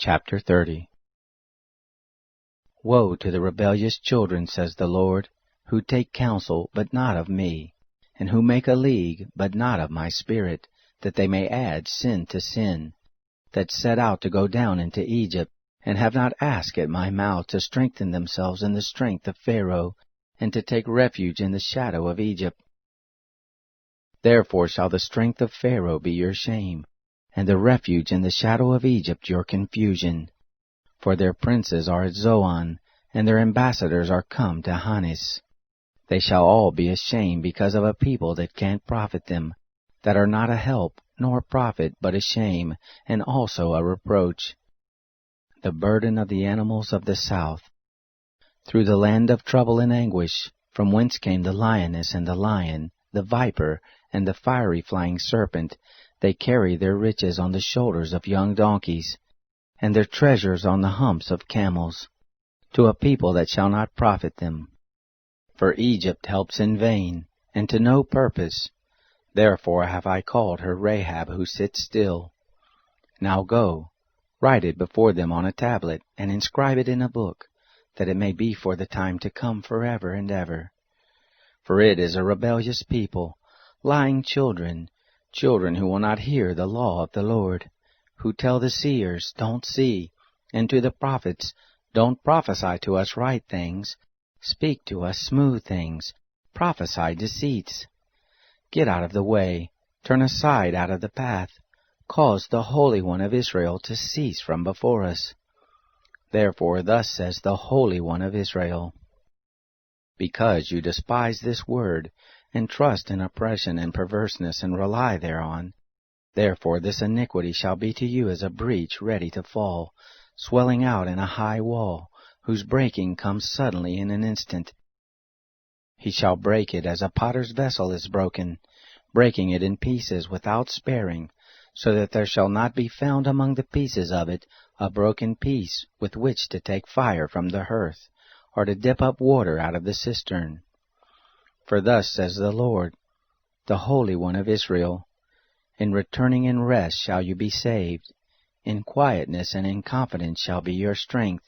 Chapter 30. Woe to the rebellious children, says the Lord, who take counsel, but not of me, and who make a league, but not of my Spirit, that they may add sin to sin, that set out to go down into Egypt, and have not asked at my mouth to strengthen themselves in the strength of Pharaoh, and to take refuge in the shadow of Egypt. Therefore shall the strength of Pharaoh be your shame, and the refuge in the shadow of Egypt your confusion. For their princes are at Zoan, and their ambassadors are come to Hanes. They shall all be ashamed because of a people that can't profit them, that are not a help, nor profit, but a shame, and also a reproach. The burden of the animals of the south. Through the land of trouble and anguish, from whence came the lioness and the lion, the viper, and the fiery flying serpent, they carry their riches on the shoulders of young donkeys, and their treasures on the humps of camels, to a people that shall not profit them. For Egypt helps in vain, and to no purpose. Therefore have I called her Rahab, who sits still. Now go, write it before them on a tablet, and inscribe it in a book, that it may be for the time to come forever and ever. For it is a rebellious people, lying children, children who will not hear the law of the Lord, who tell the seers, don't see, and to the prophets, don't prophesy to us right things, speak to us smooth things, prophesy deceits. Get out of the way, turn aside out of the path, cause the Holy One of Israel to cease from before us. Therefore thus says the Holy One of Israel, because you despise this word, and trust in oppression and perverseness, and rely thereon, therefore this iniquity shall be to you as a breach ready to fall, swelling out in a high wall, whose breaking comes suddenly in an instant. He shall break it as a potter's vessel is broken, breaking it in pieces without sparing, so that there shall not be found among the pieces of it a broken piece with which to take fire from the hearth, or to dip up water out of the cistern. For thus says the Lord, the Holy One of Israel, in returning in rest shall you be saved, in quietness and in confidence shall be your strength.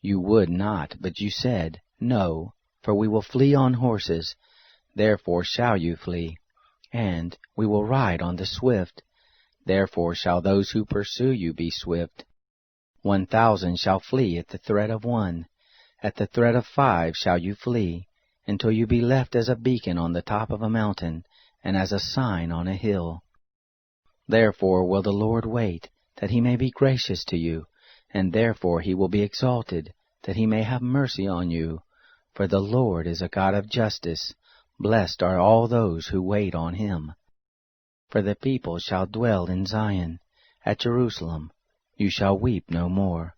You would not, but you said, No, for we will flee on horses, therefore shall you flee, and we will ride on the swift, therefore shall those who pursue you be swift. 1,000 shall flee at the threat of one, at the threat of 5 shall you flee, until you be left as a beacon on the top of a mountain, and as a sign on a hill. Therefore will the Lord wait, that he may be gracious to you, and therefore he will be exalted, that he may have mercy on you. For the Lord is a God of justice. Blessed are all those who wait on him. For the people shall dwell in Zion. At Jerusalem you shall weep no more.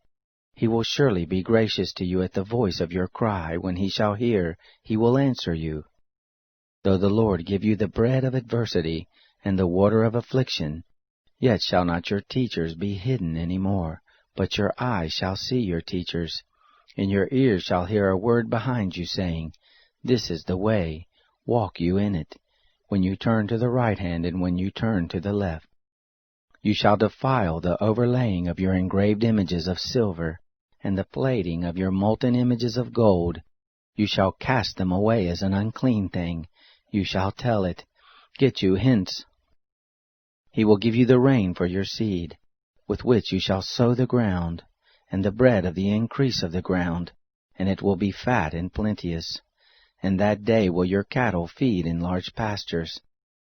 He will surely be gracious to you at the voice of your cry. When he shall hear, he will answer you. Though the Lord give you the bread of adversity, and the water of affliction, yet shall not your teachers be hidden any more, but your eyes shall see your teachers, and your ears shall hear a word behind you saying, This is the way, walk you in it, when you turn to the right hand and when you turn to the left. You shall defile the overlaying of your engraved images of silver, and the plating of your molten images of gold. You shall cast them away as an unclean thing. You shall tell it, Get you hence. He will give you the rain for your seed, with which you shall sow the ground, and the bread of the increase of the ground, and it will be fat and plenteous. And that day will your cattle feed in large pastures.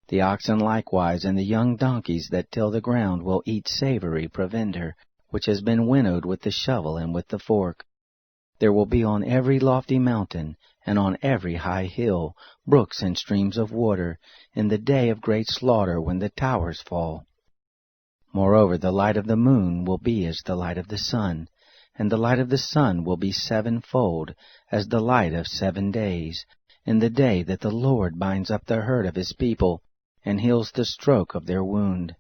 The oxen likewise and the young donkeys that till the ground will eat savory provender, which has been winnowed with the shovel and with the fork. There will be on every lofty mountain, and on every high hill, brooks and streams of water, in the day of great slaughter when the towers fall. Moreover, the light of the moon will be as the light of the sun, and the light of the sun will be 7-fold, as the light of 7 days, in the day that the Lord binds up the hurt of his people, and heals the stroke of their wound.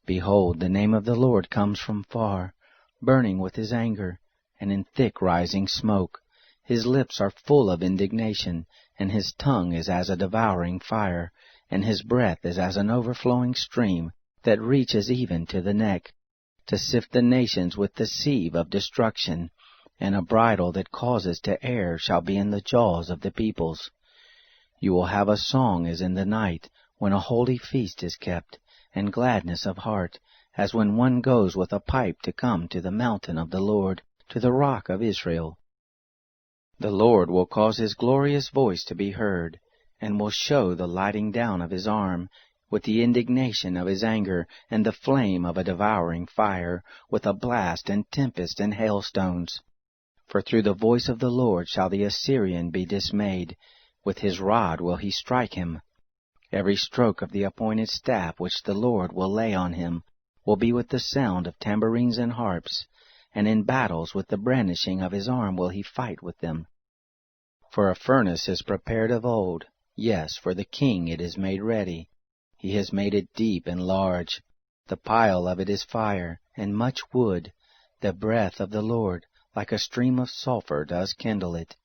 Behold, the name of the Lord comes from far, burning with his anger, and in thick rising smoke. His lips are full of indignation, and his tongue is as a devouring fire, and his breath is as an overflowing stream that reaches even to the neck. to sift the nations with the sieve of destruction, and a bridle that causes to err shall be in the jaws of the peoples. You will have a song as in the night, when a holy feast is kept, and gladness of heart, as when one goes with a pipe to come to the mountain of the Lord, to the rock of Israel. The Lord will cause his glorious voice to be heard, and will show the lighting down of his arm, with the indignation of his anger, and the flame of a devouring fire, with a blast and tempest and hailstones. For through the voice of the Lord shall the Assyrian be dismayed, with his rod will he strike him. Every stroke of the appointed staff which the Lord will lay on him will be with the sound of tambourines and harps, and in battles with the brandishing of his arm will he fight with them. For a furnace is prepared of old, yes, for the king it is made ready. He has made it deep and large. The pile of it is fire, and much wood. The breath of the Lord, like a stream of sulphur, does kindle it.